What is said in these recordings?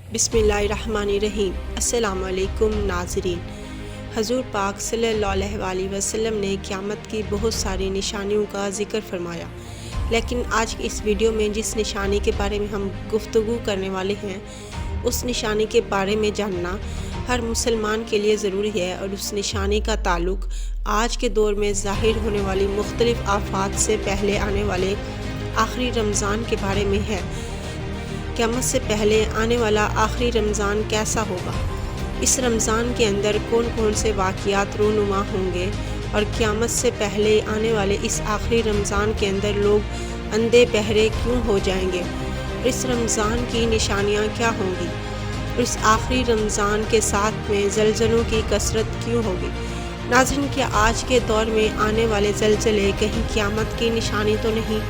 बिस्मिल्लाहिर्रहमानिर्रहीम। अस्सलाम वालेकुम नाज़रीन। हजूर पाक सल्लल्लाहु अलैहि वसल्लम ने क़यामत की बहुत सारी निशानियों का ज़िक्र फरमाया, लेकिन आज की इस वीडियो में जिस निशानी के बारे में हम गुफ्तगू करने वाले हैं, उस निशानी के बारे में जानना हर मुसलमान के लिए ज़रूरी है। और उस निशानी का ताल्लुक़ आज के दौर में ज़ाहिर होने वाली मुख्तलिफ़ आफ़ात से पहले आने वाले आखिरी रमज़ान के बारे में है। क़यामत से पहले आने वाला आखिरी रमज़ान कैसा होगा, इस रमज़ान के अंदर कौन कौन से वाक़ियात रूनुमा होंगे, और क़यामत से पहले आने वाले इस आखिरी रमज़ान के अंदर लोग अंधे बहरे क्यों हो जाएंगे, और इस रमज़ान की निशानियाँ क्या होंगी, और इस आखिरी रमज़ान के साथ में ज़लज़लों की कसरत क्यों होगी। नाज़रीन, क्या आज के दौर में आने वाले ज़लज़ले कहीं क़यामत की निशानी तो नहीं।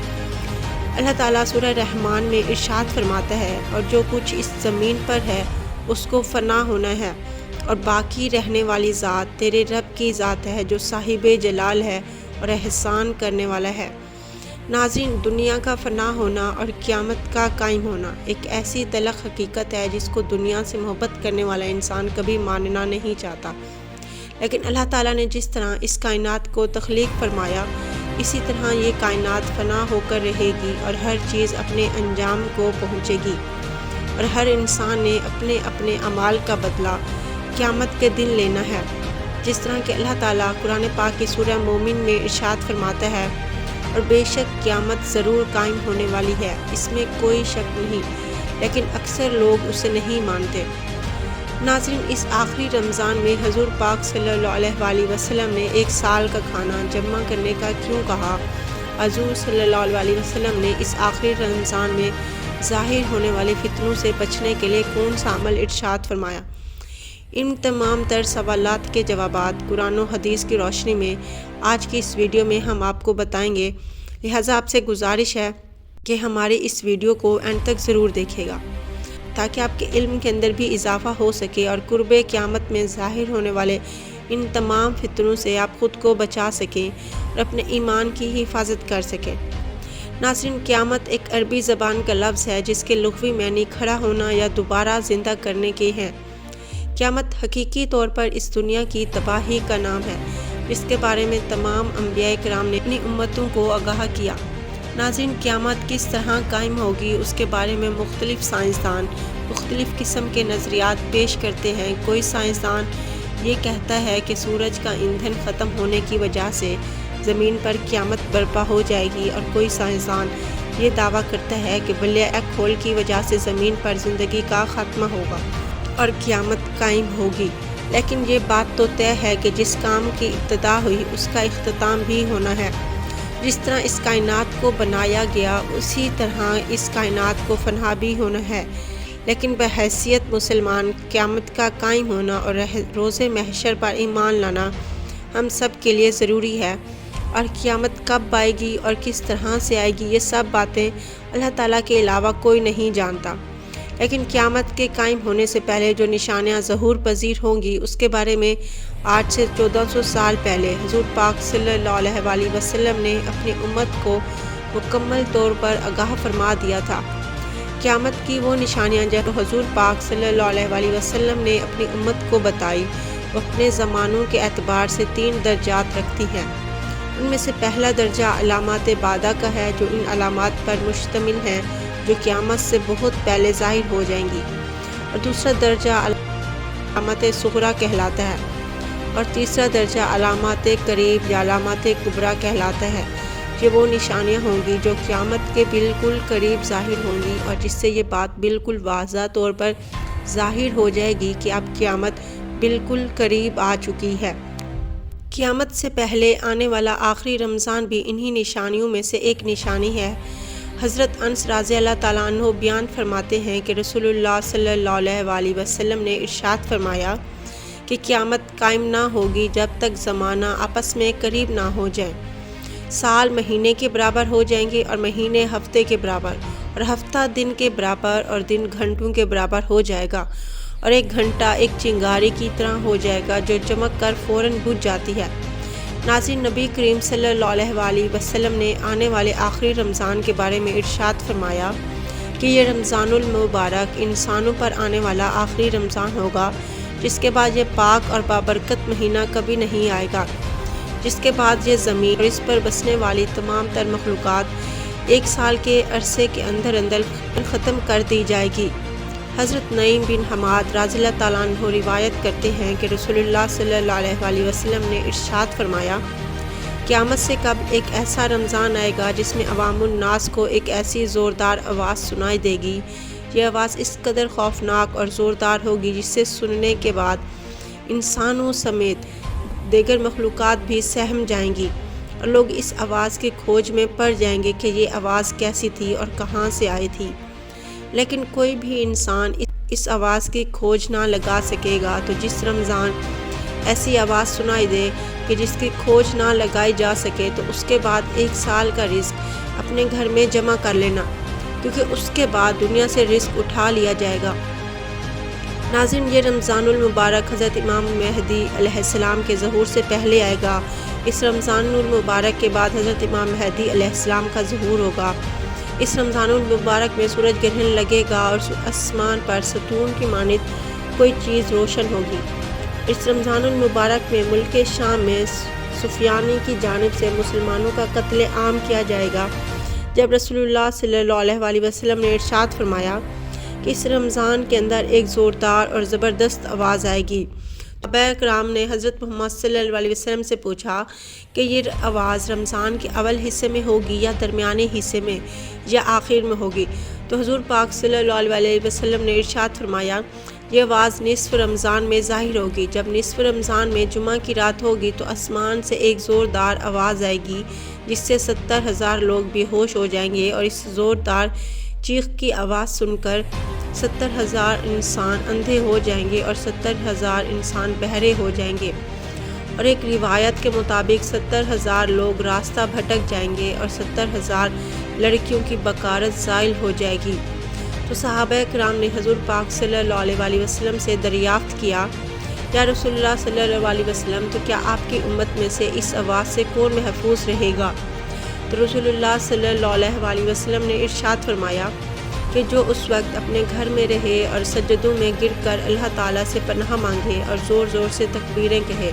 अल्लाह ताला सूरह रहमान में इरशाद फरमाता है, और जो कुछ इस ज़मीन पर है उसको फ़ना होना है, और बाकी रहने वाली ज़ात तेरे रब की ज़ात है जो साहिब जलाल है और एहसान करने वाला है। नाज़रीन, दुनिया का फ़ना होना और क़यामत का कायम होना एक ऐसी तलख़ हकीकत है जिसको दुनिया से मोहब्बत करने वाला इंसान कभी मानना नहीं चाहता। लेकिन अल्लाह ताला ने जिस तरह इस कायनात को तख्लीक़ फरमाया, इसी तरह ये कायनात फ़ना होकर रहेगी और हर चीज़ अपने अंजाम को पहुँचेगी, और हर इंसान ने अपने अपने अमाल का बदला क़यामत के दिन लेना है। जिस तरह कि अल्लाह ताला कुरान पाक की सूरह मोमिन में इरशाद फरमाता है, और बेशक क़यामत ज़रूर कायम होने वाली है, इसमें कोई शक नहीं, लेकिन अक्सर लोग उसे नहीं मानते। नाज़रीन, इस आखिरी रमज़ान में हजूर पाक सल्लल्लाहु अलैहि वसल्लम ने एक साल का खाना जमा करने का क्यों कहा। हजूर सल्लल्लाहु अलैहि वसल्लम ने इस आखिरी रमज़ान में ज़ाहिर होने वाले फितनों से बचने के लिए कौन सा अमल इरशाद फरमाया। इन तमाम तर सवालात के जवाबात कुरान और हदीस की रोशनी में आज की इस वीडियो में हम आपको बताएंगे। लिहाजा आपसे गुजारिश है कि हमारे इस वीडियो को एंड तक ज़रूर देखिएगा, ताकि आपके इल्म के अंदर भी इजाफ़ा हो सके और कुर्बे क़यामत में ज़ाहिर होने वाले इन तमाम फितनों से आप ख़ुद को बचा सकें और अपने ईमान की हिफाजत कर सकें। नाज़रीन, क़यामत एक अरबी ज़बान का लफ्ज़ है जिसके लुग़वी मानी खड़ा होना या दोबारा ज़िंदा करने के हैं। क़यामत हकीकी तौर पर इस दुनिया की तबाही का नाम है, जिसके बारे में तमाम अंबिया किराम ने अपनी उम्मतों को आगाह किया। नाज़रीन, क़यामत किस तरह कायम होगी उसके बारे में मुख्तलिफ़ साइंसदान मुख्तलिफ़ किस्म के नज़रियात पेश करते हैं। कोई साइंसदान ये कहता है कि सूरज का ईंधन ख़त्म होने की वजह से ज़मीन पर क़यामत बर्पा हो जाएगी, और कोई साइंसदान ये दावा करता है कि ब्लैक होल की वजह से ज़मीन पर ज़िंदगी का ख़त्मा होगा और क़यामत कायम होगी। लेकिन ये बात तो तय है कि जिस काम की इब्तिदा हुई उसका इख्तिताम भी होना है। जिस तरह इस कायनात को बनाया गया उसी तरह इस कायनात को फना भी होना है। लेकिन बहैसियत मुसलमान क़यामत का कायम होना और रोज़े महशर पर ईमान लाना हम सब के लिए ज़रूरी है। और क़यामत कब आएगी और किस तरह से आएगी, ये सब बातें अल्लाह ताला के अलावा कोई नहीं जानता। लेकिन क़यामत के कायम होने से पहले जो निशानियाँ ज़हूर पज़ीर होंगी उसके बारे में आज से 1400 साल पहले हजूर पाक सल्लल्लाहु अलैहि वसल्लम ने अपनी उम्मत को मुकम्मल तौर पर आगाह फरमा दिया था। क़यामत की वो निशानियाँ जो हजूर पाक सल्लल्लाहु अलैहि वसल्लम ने अपनी उम्मत को बताई, वो अपने ज़मानों के एतबार से 3 दर्जात रखती हैं। उनमें से पहला दर्जा अलामात बादा का है, जो इन अलामात पर मुश्तमिल हैं जो क़यामत से बहुत पहले ज़ाहिर हो जाएंगी, और दूसरा दर्जा अलामात सुगरा कहलाता है, और तीसरा दर्जा अलामात करीब या अलामात कुबरा कहलाता है। ये वो निशानियाँ होंगी जो क़यामत के बिल्कुल करीब ज़ाहिर होंगी, और जिससे ये बात बिल्कुल वाज़ह तौर पर ज़ाहिर हो जाएगी कि अब क़यामत बिल्कुल करीब आ चुकी है। क़यामत से पहले आने वाला आखिरी रमज़ान भी इन्हीं निशानियों में से एक निशानी है। हज़रत अनस रज़ी अल्लाह ताला अन्हु बयान फरमाते हैं कि रसूलुल्लाह सल्लल्लाहु अलैहि वसल्लम ने इरशाद फरमाया कि क़यामत कायम ना होगी जब तक ज़माना आपस में करीब ना हो जाए। साल महीने के बराबर हो जाएंगे, और महीने हफ्ते के बराबर, और हफ्ता दिन के बराबर, और दिन घंटों के बराबर हो जाएगा, और एक घंटा एक चिंगारी की तरह हो जाएगा जो चमक कर फ़ौरन बुझ जाती है। नाज़रीन, नबी करीम सल्लल्लाहु अलैहि वसल्लम ने आने वाले आखिरी रमज़ान के बारे में इरशाद फरमाया کہ یہ رمضان المبارک انسانوں پر آنے والا آخری رمضان ہوگا، جس کے بعد یہ پاک اور بابرکت مہینہ کبھی نہیں آئے گا، جس کے بعد یہ زمین اور اس پر بسنے والی تمام تر مخلوقات 1 سال کے عرصے کے اندر ختم کر دی جائے گی۔ حضرت نعیم بن حماد رضی اللہ تعالیٰ عنہ روایت کرتے ہیں کہ رسول اللہ صلی اللہ علیہ وسلم نے ارشاد فرمایا، قیامت سے قبل ایک ایسا رمضان آئے گا جس میں عوام الناس کو ایک ایسی زوردار آواز سنائی دے گی۔ یہ آواز اس قدر خوفناک اور زوردار ہوگی جس سے سننے کے بعد انسانوں سمیت دیگر مخلوقات بھی سہم جائیں گی، اور لوگ اس آواز کی کھوج میں پڑ جائیں گے کہ یہ آواز کیسی تھی اور کہاں سے آئی تھی، لیکن کوئی بھی انسان اس آواز کی کھوج نہ لگا سکے گا۔ تو جس رمضان ایسی آواز سنائی دے کہ جس کی کھوج نہ لگائی جا سکے، تو اس کے بعد 1 سال کا رزق اپنے گھر میں جمع کر لینا، کیونکہ اس کے بعد دنیا سے رزق اٹھا لیا جائے گا۔ ناظرین، یہ رمضان المبارک حضرت امام مہدی علیہ السلام کے ظہور سے پہلے آئے گا۔ اس رمضان المبارک کے بعد حضرت امام مہدی علیہ السلام کا ظہور ہوگا۔ اس رمضان المبارک میں سورج گرہن لگے گا اور آسمان پر ستون کی مانند کوئی چیز روشن ہوگی۔ اس رمضان المبارک میں ملک شام میں سفیانی کی جانب سے مسلمانوں کا قتل عام کیا جائے گا، جب رسول اللہ صلی اللہ علیہ وسلم نے ارشاد فرمایا کہ اس رمضان کے اندر ایک زوردار اور زبردست آواز آئے گی۔ صحابہ کرام نے حضرت محمد صلی اللہ علیہ وسلم سے پوچھا کہ یہ آواز رمضان کے اول حصے میں ہوگی یا درمیانی حصے میں یا آخر میں ہوگی؟ تو حضور پاک صلی اللہ علیہ وسلم نے ارشاد فرمایا، یہ آواز نصف رمضان میں ظاہر ہوگی۔ جب نصف رمضان میں جمعہ کی رات ہوگی تو آسمان سے ایک زوردار آواز آئے گی جس سے 70,000 لوگ بے ہوش ہو جائیں گے، اور اس زوردار چیخ کی آواز سن کر 70,000 انسان اندھے ہو جائیں گے اور 70,000 انسان بہرے ہو جائیں گے، اور ایک روایت کے مطابق 70,000 لوگ راستہ بھٹک جائیں گے اور 70,000 لڑکیوں کی بکارت زائل ہو جائے گی۔ تو صحابہ کرام نے حضور پاک صلی اللہ علیہ وسلم سے دریافت کیا، یا رسول اللہ صلی اللہ علیہ وسلم، تو کیا آپ کی امت میں سے اس آواز سے کون محفوظ رہے گا؟ تو رسول اللہ صلی اللہ علیہ وسلم نے ارشاد فرمایا کہ جو اس وقت اپنے گھر میں رہے اور سجدوں میں گر کر اللہ تعالیٰ سے پناہ مانگے اور زور زور سے تکبیریں کہے۔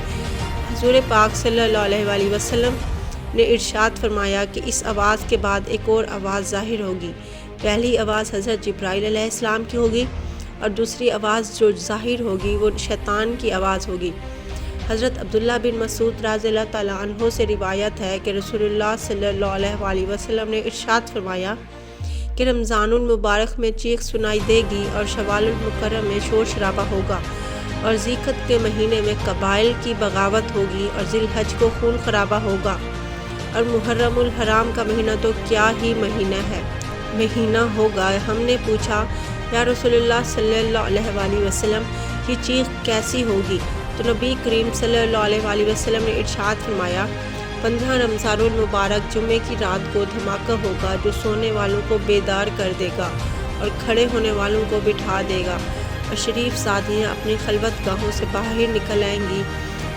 حضور پاک صلی اللہ علیہ وسلم نے ارشاد فرمایا کہ اس آواز کے بعد ایک اور آواز ظاہر ہوگی۔ پہلی آواز حضرت جبرائیل علیہ السلام کی ہوگی، اور دوسری آواز جو ظاہر ہوگی وہ شیطان کی آواز ہوگی۔ حضرت عبداللہ بن مسعود رضی اللہ تعالیٰ عنہ سے روایت ہے کہ رسول اللہ صلی اللہ علیہ وسلم نے ارشاد فرمایا کہ رمضان المبارک میں چیخ سنائی دے گی، اور شوال المکرم میں شور شرابہ ہوگا، اور ذی القعدہ کے مہینے میں قبائل کی بغاوت ہوگی، اور ذی الحج کو خون خرابہ ہوگا، اور محرم الحرام کا مہینہ تو کیا ہی مہینہ ہوگا۔ ہم نے پوچھا، یا رسول اللہ صلی اللہ علیہ وسلم، یہ چیخ کیسی ہوگی؟ تو نبی کریم صلی اللہ علیہ وسلم نے ارشاد فرمایا، 15 رمضان المبارک جمعے کی رات کو دھماکہ ہوگا جو سونے والوں کو بیدار کر دے گا اور کھڑے ہونے والوں کو بٹھا دے گا، اور شریف سادیاں اپنی خلوت گاہوں سے باہر نکل آئیں گی۔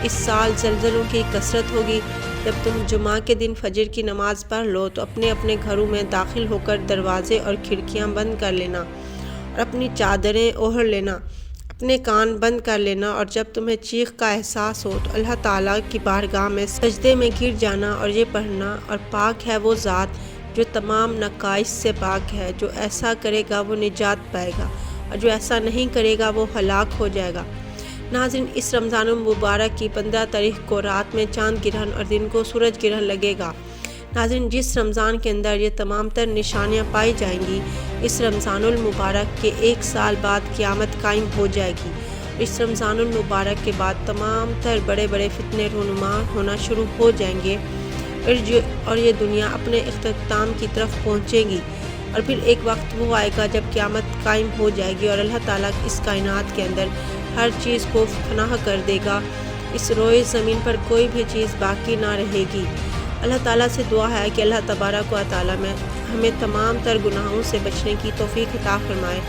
اس سال زلزلوں کی کثرت ہوگی۔ جب تم جمعہ کے دن فجر کی نماز پڑھ لو تو اپنے اپنے گھروں میں داخل ہو کر دروازے اور کھڑکیاں بند کر لینا، اور اپنی چادریں اوڑھ لینا، اپنے کان بند کر لینا، اور جب تمہیں چیخ کا احساس ہو تو اللہ تعالیٰ کی بارگاہ میں سجدے میں گر جانا اور یہ پڑھنا، اور پاک ہے وہ ذات جو تمام نقائص سے پاک ہے، جو ایسا کرے گا وہ نجات پائے گا، اور جو ایسا نہیں کرے گا وہ ہلاک ہو جائے گا۔ ناظرین، اس رمضان المبارک کی 15 تاریخ کو رات میں چاند گرہن اور دن کو سورج گرہن لگے گا۔ ناظرین، جس رمضان کے اندر یہ تمام تر نشانیاں پائی جائیں گی، اس رمضان المبارک کے 1 سال بعد قیامت قائم ہو جائے گی۔ اس رمضان المبارک کے بعد تمام تر بڑے بڑے فتنے رونما ہونا شروع ہو جائیں گے، اور یہ دنیا اپنے اختتام کی طرف پہنچے گی، اور پھر ایک وقت وہ آئے گا جب قیامت قائم ہو جائے گی اور اللہ تعالیٰ اس کائنات کے اندر ہر چیز کو فنا کر دے گا۔ اس روئے زمین پر کوئی بھی چیز باقی نہ رہے گی۔ اللہ تعالیٰ سے دعا ہے کہ اللہ تبارک و تعالیٰ میں ہمیں تمام تر گناہوں سے بچنے کی توفیق عطا فرمائے،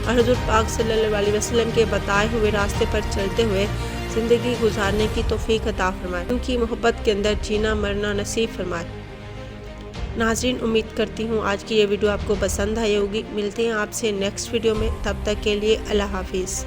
اور حضور پاک صلی اللہ علیہ وسلم کے بتائے ہوئے راستے پر چلتے ہوئے زندگی گزارنے کی توفیق عطا فرمائے، ان کی محبت کے اندر جینا مرنا نصیب فرمائے۔ ناظرین امید کرتی ہوں آج کی یہ ویڈیو آپ کو پسند آئی ہوگی۔ ملتے ہیں آپ سے نیکسٹ ویڈیو میں، تب تک کے لیے اللہ حافظ۔